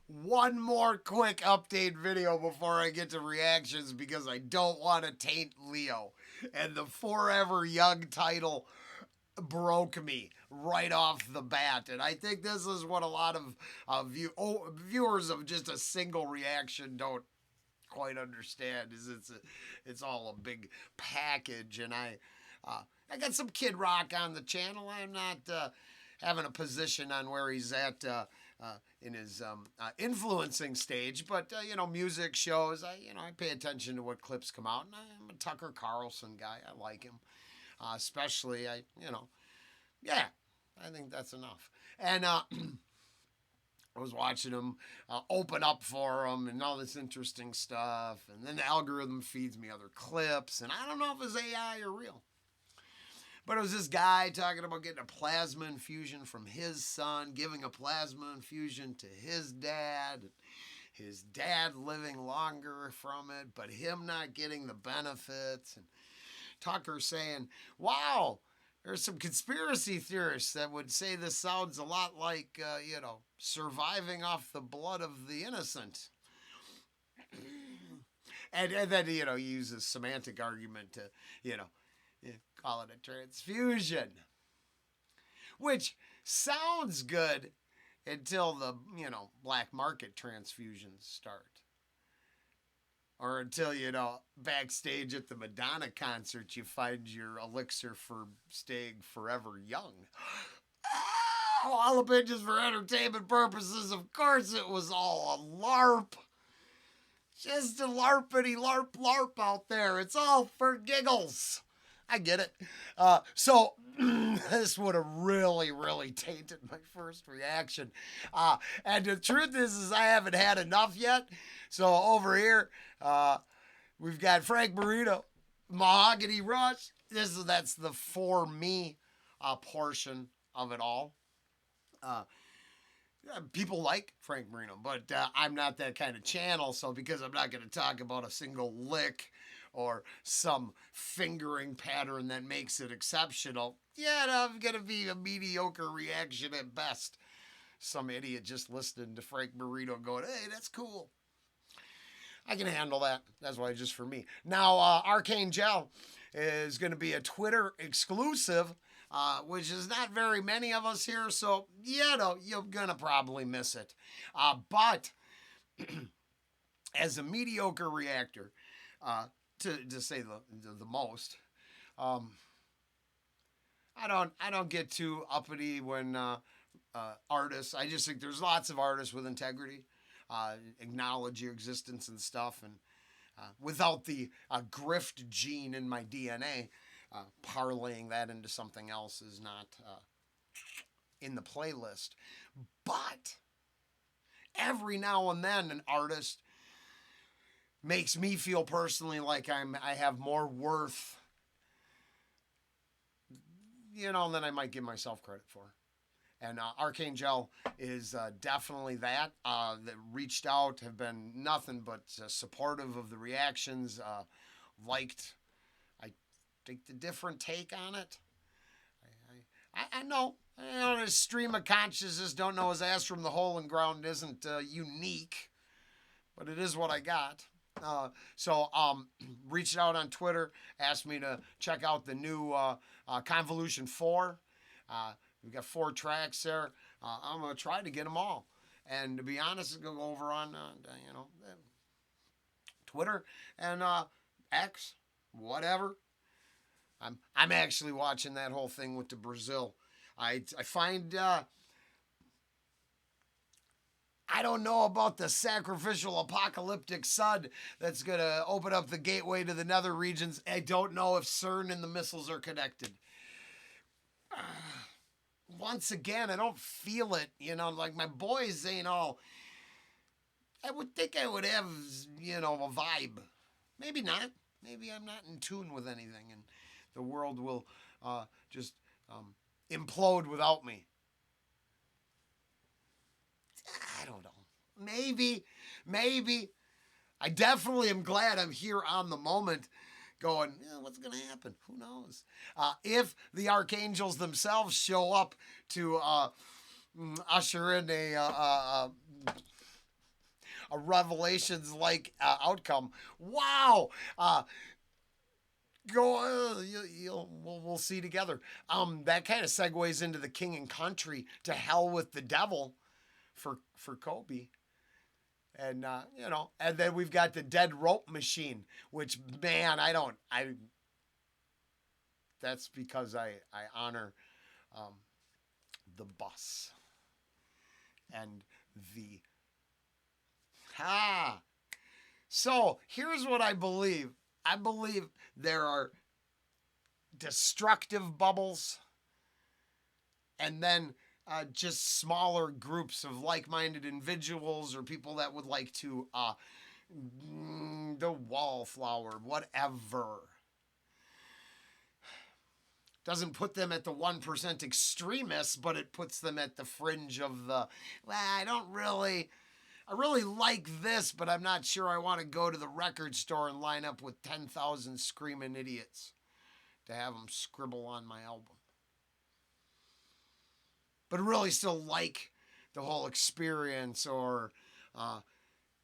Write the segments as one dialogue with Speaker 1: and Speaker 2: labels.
Speaker 1: one more quick update video before I get to reactions because I don't want to taint Leo. And the Forever Young title broke me right off the bat. And I think this is what a lot of viewers of just a single reaction don't quite understand is it's all a big package. And I got some Kid Rock on the channel. I'm not having a position on where he's at in his influencing stage, but music shows. I pay attention to what clips come out, and I'm a Tucker Carlson guy. I like him, especially yeah. I think that's enough. And I was watching him open up for him and all this interesting stuff, and then the algorithm feeds me other clips, and I don't know if it's AI or real. But it was this guy talking about getting a plasma infusion from his son, giving a plasma infusion to his dad, his dad living longer from it, but him not getting the benefits. And Tucker saying, wow, there's some conspiracy theorists that would say this sounds a lot like, surviving off the blood of the innocent. And then, he uses semantic argument to, call it a transfusion, which sounds good until the black market transfusions start, or until backstage at the Madonna concert you find your elixir for staying forever young. Oh, all of it just for entertainment purposes. Of course, it was all a LARP. Just a LARPity LARP out there. It's all for giggles. I get it. So this would have really, really tainted my first reaction. And the truth is I haven't had enough yet. So over here, we've got Frank Marino, Mahogany Rush. That's the for me portion of it all. People like Frank Marino, but I'm not that kind of channel. So because I'm not going to talk about a single lick or some fingering pattern that makes it exceptional, I'm going to be a mediocre reaction at best. Some idiot just listening to Frank Marino going, hey, that's cool. I can handle that. That's why it's just for me. Now, Arcane Gel is going to be a Twitter exclusive, which is not very many of us here, so, you're going to probably miss it. But as a mediocre reactor, to say the most, I don't get too uppity when artists. I just think there's lots of artists with integrity, acknowledge your existence and stuff, and without the grift gene in my DNA, parlaying that into something else is not in the playlist. But every now and then, an artist makes me feel personally like I have more worth, than I might give myself credit for. And Arcane Gel is definitely that. That reached out, have been nothing but supportive of the reactions. Liked, I think, the different take on it. I know. His stream of consciousness, don't know his ass from the hole in ground isn't unique, but it is what I got. So reached out on Twitter, asked me to check out the new Convolution 4. We've got 4 tracks there. I'm going to try to get them all. And to be honest, I'm going to go over on, Twitter and X, whatever. I'm actually watching that whole thing with the Brazil. I find... I don't know about the sacrificial apocalyptic sun that's going to open up the gateway to the nether regions. I don't know if CERN and the missiles are connected. Once again, I don't feel it, like my boys saying, I would think I would have, a vibe. Maybe not. Maybe I'm not in tune with anything and the world will just implode without me. I don't know. Maybe. I definitely am glad I'm here on the moment going, what's going to happen? Who knows? If the archangels themselves show up to usher in a a Revelations-like outcome. Wow. We'll see together. That kind of segues into the King and Country, To Hell with the Devil, for Kobe. And and then we've got the Dead Rope Machine, which, man, that's because I honor the bus and the So here's what I believe. I believe there are destructive bubbles, and then just smaller groups of like-minded individuals or people that would like to the wallflower, whatever. Doesn't put them at the 1% extremists, but it puts them at the fringe of the, I really like this, but I'm not sure I want to go to the record store and line up with 10,000 screaming idiots to have them scribble on my album. But really still like the whole experience, or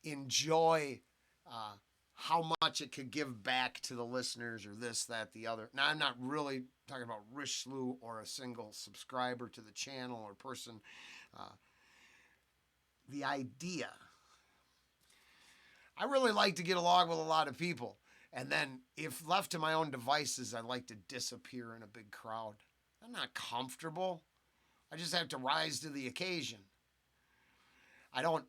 Speaker 1: enjoy how much it could give back to the listeners, or this, that, the other. Now, I'm not really talking about Richelieu or a single subscriber to the channel or person. The idea. I really like to get along with a lot of people. And then, if left to my own devices, I like to disappear in a big crowd. I'm not comfortable. I just have to rise to the occasion. I don't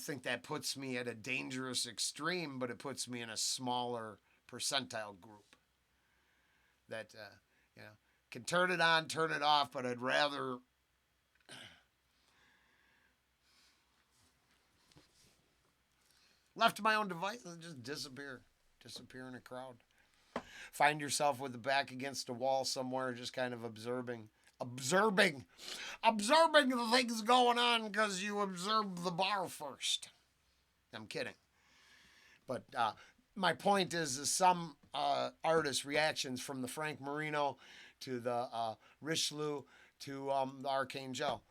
Speaker 1: think that puts me at a dangerous extreme, but it puts me in a smaller percentile group that can turn it on, turn it off, but I'd rather left to my own devices, just disappear in a crowd. Find yourself with the back against a wall somewhere, just kind of observing the things going on because you observed the bar first. I'm kidding. But my point is some artists' reactions, from the Frank Marino to the Richelieu to the Arcane Joe.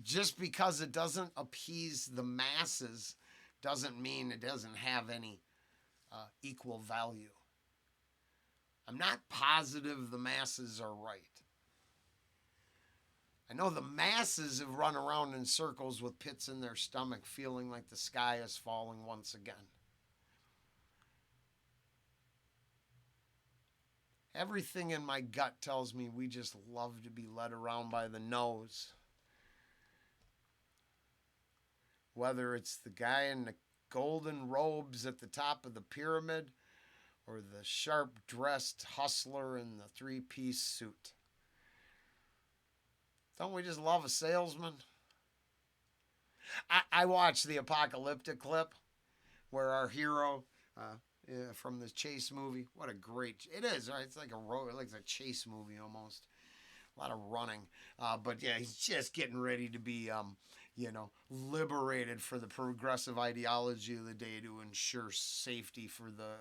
Speaker 1: Just because it doesn't appease the masses doesn't mean it doesn't have any equal value. I'm not positive the masses are right. I know the masses have run around in circles with pits in their stomach, feeling like the sky is falling once again. Everything in my gut tells me we just love to be led around by the nose. Whether it's the guy in the golden robes at the top of the pyramid, or the sharp-dressed hustler in the three-piece suit. Don't we just love a salesman? I watched the apocalyptic clip where our hero from the chase movie. What a great... It is, right? It's like a chase movie almost. A lot of running. But yeah, he's just getting ready to be... liberated for the progressive ideology of the day to ensure safety for the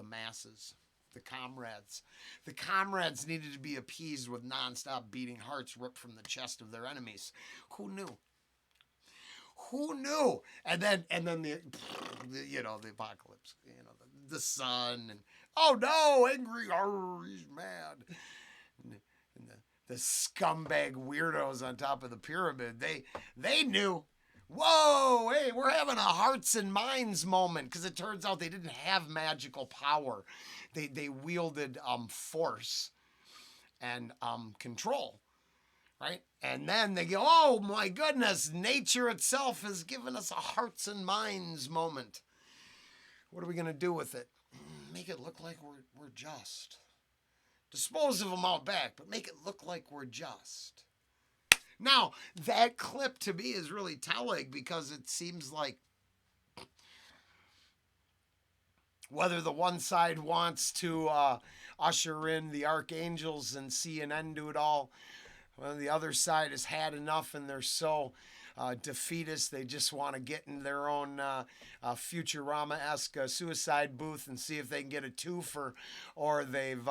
Speaker 1: masses, the comrades. The comrades needed to be appeased with nonstop beating hearts ripped from the chest of their enemies. Who knew? And then the apocalypse, the sun, and oh no, angry, he's mad. And the scumbag weirdos on top of the pyramid, they knew, whoa, hey, we're having a hearts and minds moment, because it turns out they didn't have magical power. They wielded force and control, right? And then they go, oh my goodness, nature itself has given us a hearts and minds moment. What are we going to do with it? Make it look like we're just. Dispose of them out back, but make it look like we're just. Now, that clip to me is really telling, because it seems like whether the one side wants to usher in the archangels and see an end to it all, well, the other side has had enough, and they're so defeatists. They just want to get in their own Futurama-esque suicide booth and see if they can get a twofer, or they've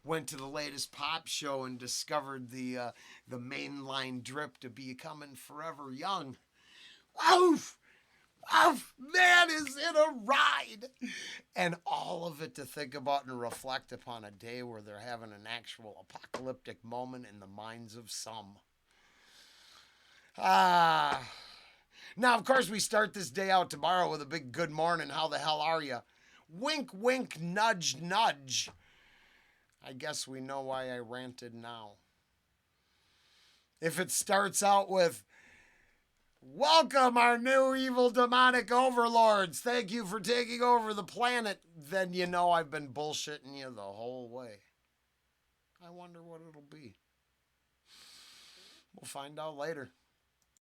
Speaker 1: went to the latest pop show and discovered the mainline drip to becoming forever young. Oof! Oof! Man is in a ride! And all of it to think about and reflect upon a day where they're having an actual apocalyptic moment in the minds of some. Now, of course, we start this day out tomorrow with a big good morning. How the hell are you? Wink, wink, nudge, nudge. I guess we know why I ranted now. If it starts out with, welcome our new evil demonic overlords, thank you for taking over the planet, then you know I've been bullshitting you the whole way. I wonder what it'll be. We'll find out later.